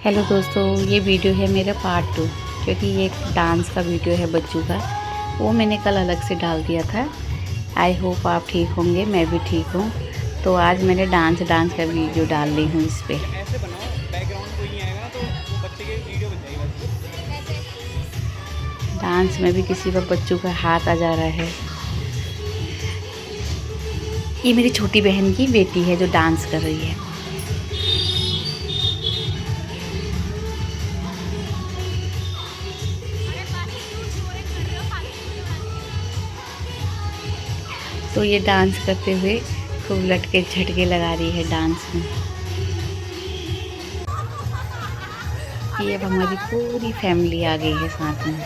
Hello दोस्तों, ये video है मेरा पार्ट 2 क्योंकि ये एक डांस का वीडियो है बच्चों का। वो मैंने कल अलग से डाल दिया था। आई होप आप ठीक होंगे, मैं भी ठीक हूँ। तो आज मैंने डांस का वीडियो डाल ली हूँ इस पर। ऐसे बनाओ, बैकग्राउंड कोई नहीं आएगा ना तो वो बच्चे की वीडियो बन जाएगी बस। डांस में भी किसी पर बच्चों का हाथ आ जा रहा है। ये मेरी छोटी बहन की बेटी है जो डांस कर रही है। तो ये डांस करते हुए खूब लटके झटके लगा रही है डांस में। ये अब हमारी पूरी फैमिली आ गई है साथ में,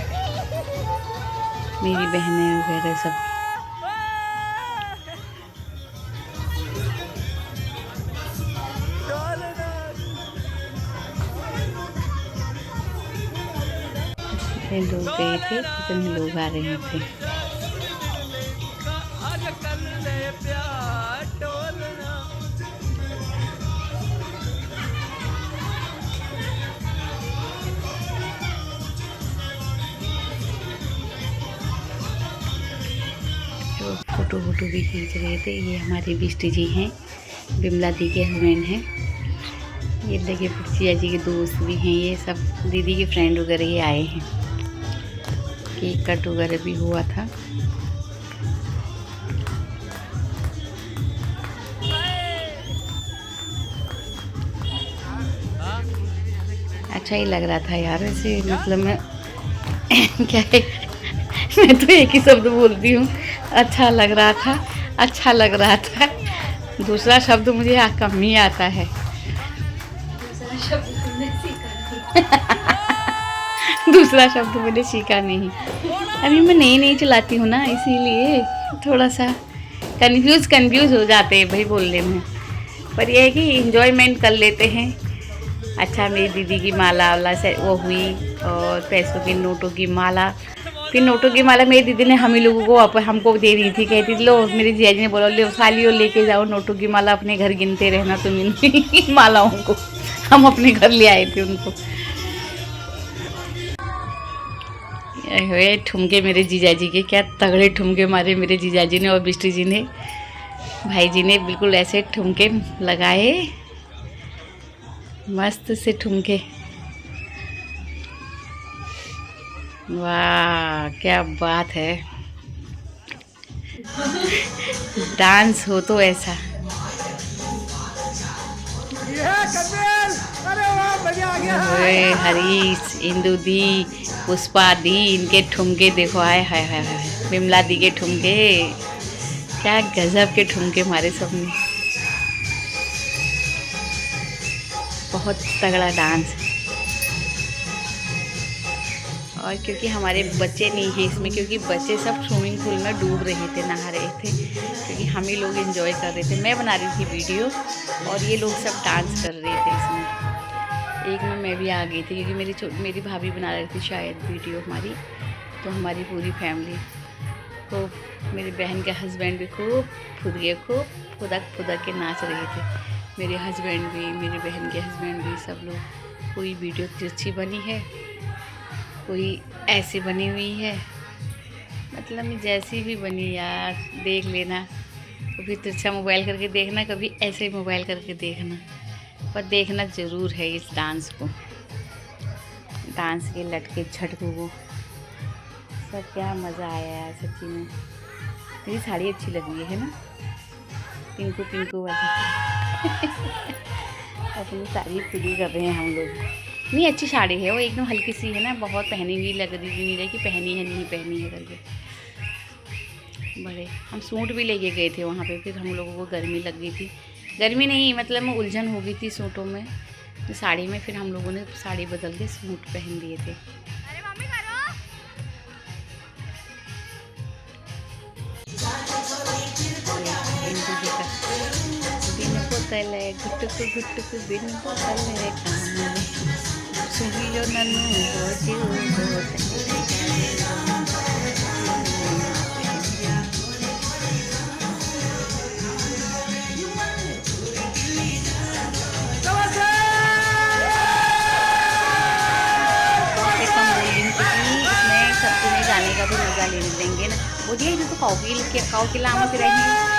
मेरी बहनें वगैरह सब। जितने लोग गए थे उतने लोग आ रहे थे। तो फोटो भी खींच रहे थे। ये हमारे बिष्टी जी हैं, बिमला दी के हस्बैंड हैं। ये लगे बुढ़िया जी के दोस्त भी हैं। ये सब दीदी के फ्रेंड वगैरह ये आए हैं। केक कट वगैरह भी हुआ था। अच्छा ही लग रहा था यार। वैसे मतलब मैं क्या है, मैं तो एक ही शब्द बोलती हूँ, अच्छा लग रहा था, अच्छा लग रहा था। दूसरा शब्द मुझे कम ही आता है। दूसरा शब्द मैंने सीखा नहीं। अभी मैं नई चलाती हूँ ना, इसीलिए थोड़ा सा कंफ्यूज हो जाते हैं भाई बोलने में। पर यह है कि इंजॉयमेंट कर लेते हैं। अच्छा, मेरी दीदी की माला वाला से वो हुई, और पैसों की नोटों की माला। फिर नोटों की माला मेरी दीदी ने हम ही लोगों को हमको दे रही थी। कहती लो, मेरी जिया जी ने बोला लो सालियों लेके जाओ नोटों की माला, अपने घर गिनते रहना तुम इन मालाओं को। हम अपने घर ले आए थे उनको। ये ठुमके मेरे जीजा जी के, क्या तगड़े ठुमके मारे मेरे जीजा जी ने और बिष्टी जी ने। भाई जी ने बिल्कुल ऐसे ठुमके लगाए, मस्त से ठुमके। वाह क्या बात है। डांस हो तो ऐसा। हरीश, इंदु दी, पुष्पा दी, इनके ठुमके देखो। आए हाय हाय हाय। बिमला दी के ठुमके, क्या गजब के ठुमके मारे सबने। बहुत तगड़ा डांस। और क्योंकि हमारे बच्चे नहीं हैं इसमें, क्योंकि बच्चे सब स्विमिंग पूल में डूब रहे थे, नहा रहे थे, क्योंकि हम ही लोग एंजॉय कर रहे थे। मैं बना रही थी वीडियो और ये लोग सब डांस कर रहे थे इसमें। एक में मैं भी आ गई थी क्योंकि मेरी भाभी बना रही थी शायद वीडियो हमारी। तो हमारी पूरी फैमिली खूब, मेरी बहन के हस्बैंड भी खूब खूब फुदक के नाच रहे थे। मेरे हस्बैंड भी, मेरी बहन के हस्बैंड भी, सब लोग। कोई वीडियो तिरछी बनी है, कोई ऐसी बनी हुई है, मतलब जैसी भी बनी यार देख लेना। कभी तिरछा मोबाइल करके देखना, कभी ऐसे मोबाइल करके देखना, पर देखना ज़रूर है इस डांस को, डांस के लटके झटकों को। सब क्या मज़ा आया यार सच्ची में। मेरी साड़ी अच्छी लग रही है ना, पिंकू वाली। अपनी तारीफ खुद ही कर रहे हैं हम लोग। नहीं अच्छी साड़ी है वो, एकदम हल्की सी है ना, बहुत पहनी हुई लग रही नहीं रही कि पहनी है नहीं पहनी है करके। बड़े हम सूट भी लेके गए थे वहाँ पे, फिर हम लोगों को गर्मी लग गई थी। गर्मी नहीं मतलब मैं उलझन हो गई थी सूटों में, तो साड़ी में फिर हम लोगों ने साड़ी बदल के सूट पहन लिए थे। बिन बोतल गुटुक बिन बोतल काम सुहियो नन्नू झूला लेंगे ना। वो दिया तो काउ के लाम से रहेंगे।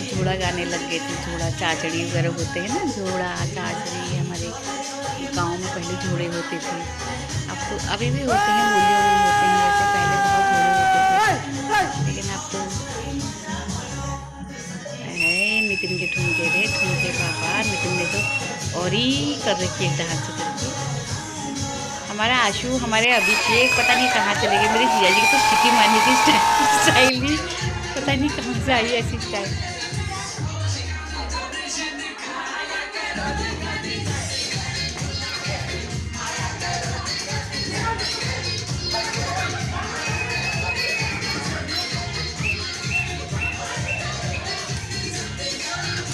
झूड़ा गाने लग गए थे। झूड़ा चाचड़ी वगैरह होते हैं ना, झूड़ा चाचड़ी हमारे गांव में पहले झूड़े होते थे। अब तो अभी भी होते हैं, होलियों में होते हैं, वैसे पहले बहुत झूड़े होते थे। लेकिन अब तो नितिन के ठुमके पापा, नितिन ने तो और ही कर रखी है डांस करके। हमारा आशु, हमारे अभिषेक पता नहीं कहाँ चले गए। मेरी जीजा जी की तो सिटी मारने की स्टाइल ही पता नहीं कहाँ से आई ऐसी स्टाइल।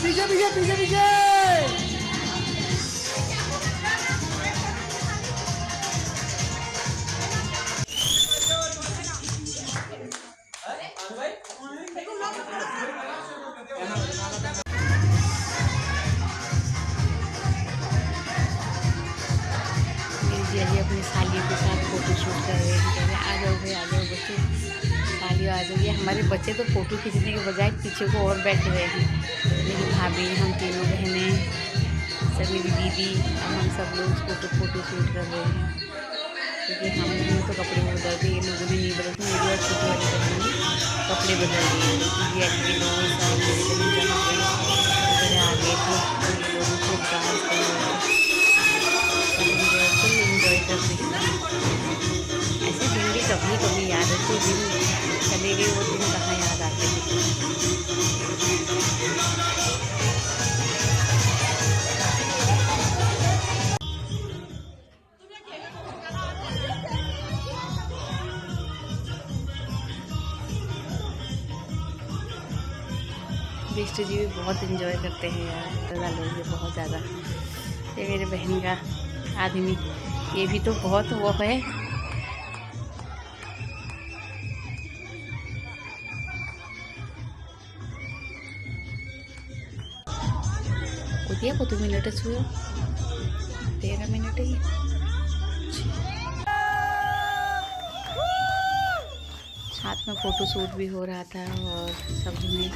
पीछे पीछे पीछे पीछे। जी अपनी सालियों के साथ फ़ोटो शूट कर रहे हैं। कह रहे आ जाओ बच्चे, सालियों आ जाइए। हमारे बच्चे तो फ़ोटो खींचने के बजाय पीछे को और बैठे हुए हैं। मेरी भाभी, हम तीनों बहनें, सब मेरी दीदी, हम सब लोग फ़ोटो शूट कर रहे हैं। क्योंकि हमने तो कपड़े बदल दिए, लोगों ने नहीं बदलते। मेरी और छोटी वाली बहन ने कपड़े बदल दिए। एक्चुअली लोग सब मेरे बहन जहाँ पे आ गए थे, लोगों को डांस कर रहे हैं, फुल एंजॉय कर रही हूँ। ऐसे दिन भी कभी कभी याद आते, दिन चले गए वो दिन कहाँ याद आते थे। बिष्ट जी भी बहुत एंजॉय करते हैं यार, दादा लोग ये बहुत ज़्यादा। ये मेरे बहन का आदमी, ये भी तो बहुत वो है। को 2 मिनट छुए 13 मिनट ही। साथ में फ़ोटो शूट भी हो रहा था और सब जने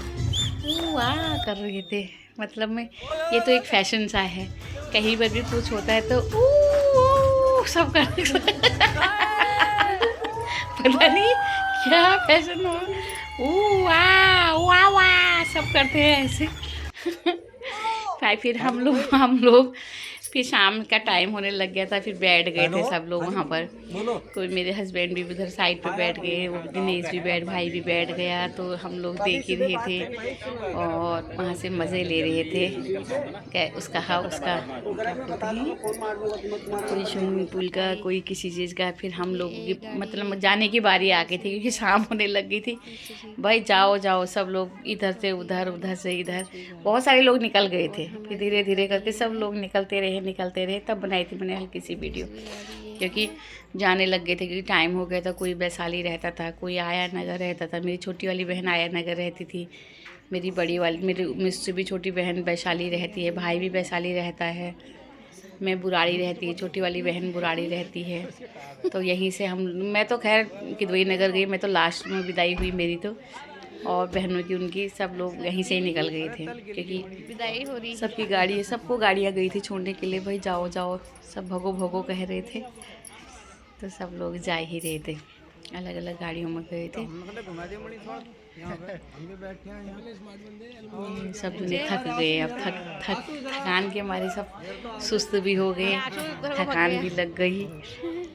वाह कर रहे थे। मतलब में ये तो एक फैशन सा है, कहीं पर भी कुछ होता है तो सब कर पता नहीं क्या फैशन हो, वाह वाह सब करते हैं ऐसे। फिर हम लोग फिर शाम का टाइम होने लग गया था, फिर बैठ गए थे सब लोग वहाँ पर। कोई मेरे हस्बैंड भी उधर साइड पे बैठ गए, वो दिनेश भी भाई भी बैठ गया। तो हम लोग देख ही रहे थे और वहाँ से मज़े ले रहे थे। क्या उसका कोई स्विमिंग पूल का, कोई किसी चीज़ का। फिर हम लोग मतलब जाने की बारी आ गई थी क्योंकि शाम होने लग गई थी। भाई जाओ सब लोग इधर से उधर, उधर से इधर, बहुत सारे लोग निकल गए थे। फिर धीरे धीरे करके सब लोग निकलते रहे। तब बनाई थी मैंने हल्की सी वीडियो, क्योंकि जाने लग गए थे, क्योंकि टाइम हो गया था। कोई वैशाली रहता था, कोई आया नगर रहता था। मेरी छोटी वाली बहन आया नगर रहती थी, मेरी बड़ी वाली, मेरी मुझसे भी छोटी बहन वैशाली रहती है, भाई भी वैशाली रहता है, मैं बुराड़ी रहती है, छोटी वाली बहन बुराड़ी रहती है। तो यहीं से मैं तो खैर किदवई नगर गई, मैं तो लास्ट में विदाई हुई मेरी तो, और बहनों की उनकी सब लोग यहीं से ही निकल गए थे, क्योंकि विदाई हो रही सबकी गाड़ी है, सबको गाड़ियाँ गई थी छोड़ने के लिए। भाई जाओ सब भगो कह रहे थे, तो सब लोग जा ही रहे थे, अलग अलग गाड़ियों में गए थे। सब दुनिया थक गए, अब थकान के हमारे सब सुस्त भी हो गए, थकान भी लग गई,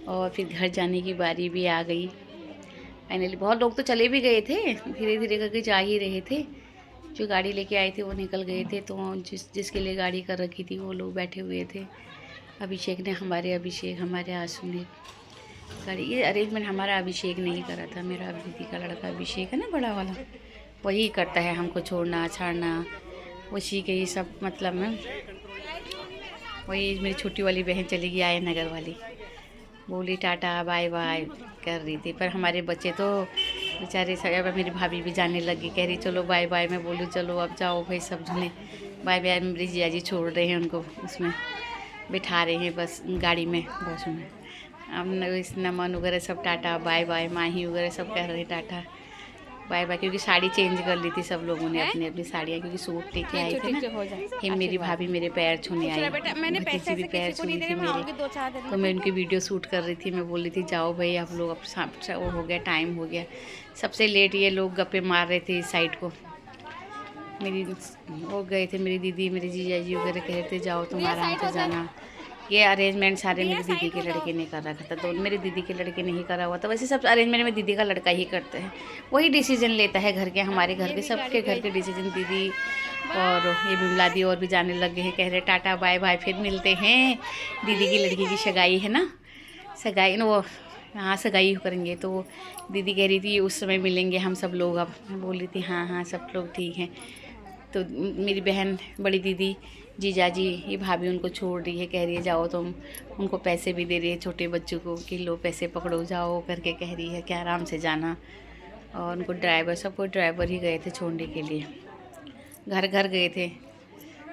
और फिर घर जाने की बारी भी आ गई। फाइनली बहुत लोग तो चले भी गए थे, धीरे धीरे करके जा ही रहे थे। जो गाड़ी लेके आए थे वो निकल गए थे, तो जिसके लिए गाड़ी कर रखी थी वो लोग बैठे हुए थे। हमारे आंसू ने गाड़ी, ये अरेंजमेंट हमारा अभिषेक नहीं करा था, मेरा दीदी का लड़का अभिषेक है ना बड़ा वाला, वही करता है हमको छोड़ना छाड़ना, उसी के ही सब मतलब में वही मेरी छोटी वाली बहन चली गई आए नगर वाली, बोली टाटा बाय बाय कर रही थी। पर हमारे बच्चे तो बेचारे सब, मेरी भाभी भी जाने लगी, कह रही चलो बाय बाय। मैं बोली चलो अब जाओ भाई सब जने बाय बाय। मेरी जिया जी छोड़ रहे हैं उनको, उसमें बिठा रहे हैं बस गाड़ी में, बस में। अब इस नमन वगैरह सब टाटा बाय बाय, माही वगैरह सब कह रहे टाटा बाय बाय, क्योंकि साड़ी चेंज कर ली थी सब लोगों ने अपनी अपनी साड़ियाँ, क्योंकि सूट लेके आए थे ना। फिर मेरी भाभी मेरे पैर छूने आई, भतीजी भी पैर छूनी थी मेरे, तो मैं उनकी वीडियो शूट कर रही थी। मैं बोल रही थी जाओ भाई आप लोग, अब वो हो गया, टाइम हो गया। सबसे लेट ये लोग गप्पे मार रहे थे इस साइड को। मेरी वो गए थे, मेरी दीदी मेरे जीजा जी वगैरह कह रहे थे जाओ तुम आराम से जाना। ये अरेंजमेंट सारे मेरी दीदी के लड़के ने कर रखा था, तो मेरे दीदी के लड़के ने ही करा हुआ था। वैसे सब अरेंजमेंट में दीदी का लड़का ही करते हैं, वही डिसीजन लेता है घर के, हमारे घर के सबके घर के डिसीजन दीदी। और ये बिमला दी और भी जाने लगे हैं, कह रहे टाटा बाय बाय, फिर मिलते हैं। दीदी की लड़की की सगाई है ना, सगाई न वो, हाँ सगाई करेंगे, तो दीदी कह रही थी उस समय मिलेंगे हम सब लोग। अब मैं बोल रही थी हाँ हाँ सब लोग ठीक हैं। तो मेरी बहन बड़ी दीदी जीजा जी ये भाभी उनको छोड़ रही है, कह रही है जाओ तुम। उनको पैसे भी दे रही है छोटे बच्चों को कि लो पैसे पकड़ो जाओ करके कह रही है कि आराम से जाना। और उनको ड्राइवर, सबको ड्राइवर ही गए थे छोड़ने के लिए, घर घर गए थे।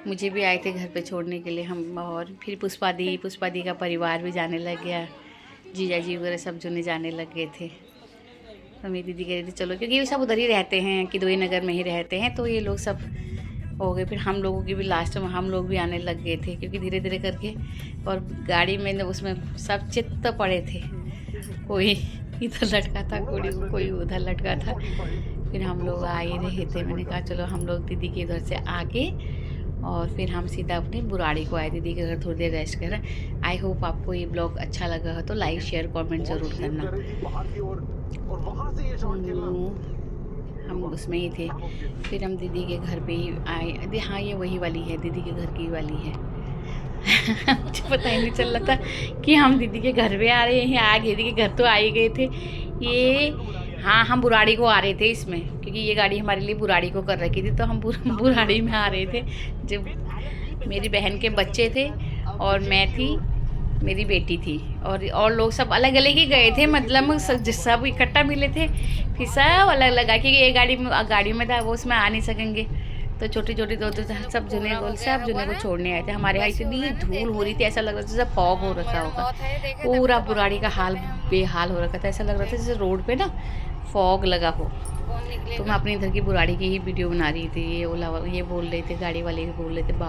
मुझे भी आए थे घर पे छोड़ने के लिए हम। और फिर पुष्पा दी का परिवार भी जाने लग गया, जीजा जी वगैरह सब जने जाने लग गए थे। तो मेरी दीदी कह रही थी चलो, क्योंकि ये सब उधर ही रहते हैं कि दोई नगर में ही रहते हैं, तो ये लोग सब हो गए। फिर हम लोगों की भी लास्ट में हम लोग भी आने लग गए थे, क्योंकि धीरे धीरे करके। और गाड़ी में उसमें सब चित्त पड़े थे, कोई इधर लटका था, कोई उधर लटका था। फिर हम लोग आ ही रहे थे, मैंने कहा चलो हम लोग दीदी के इधर से आके और फिर हम सीधा अपने बुराड़ी को आए, दीदी के घर थोड़ी देर रेस्ट कर। आई होप आपको ये ब्लॉग अच्छा लगा हो तो लाइक शेयर कमेंट ज़रूर करना। हम उसमें ही थे। फिर हम दीदी के घर पे ही आए। हाँ ये वही वाली है, दीदी के घर की वाली है। मुझे पता ही नहीं चल रहा था कि हम दीदी के घर पे आ रहे हैं। आ दीदी के घर तो आ ही गए थे ये। हाँ हम बुराड़ी को आ रहे थे इसमें, क्योंकि ये गाड़ी हमारे लिए बुराड़ी को कर रखी थी, तो हम बुराड़ी में आ रहे थे। जब मेरी बहन के बच्चे थे और मैं थी, मेरी बेटी थी, और लोग सब अलग अलग ही गए थे, मतलब सब इकट्ठा मिले थे। फिर सब अलग लगा, क्योंकि ये गाड़ी में था, वो उसमें आ नहीं सकेंगे, तो छोटी छोटी दो सब जने को छोड़ने आए थे। हमारे यहाँ इतनी धूल हो रही थी, ऐसा लग रहा था जैसे फॉग हो रखा होगा, पूरा बुराड़ी का हाल बेहाल हो रखा था। ऐसा लग रहा था जैसे रोड पे ना फॉग लगा हो। तो मैं अपनी इधर की बुराड़ी की ही वीडियो बना रही थी। ये बोल रहे थे, गाड़ी वाले भी बोल रहे थे बाबा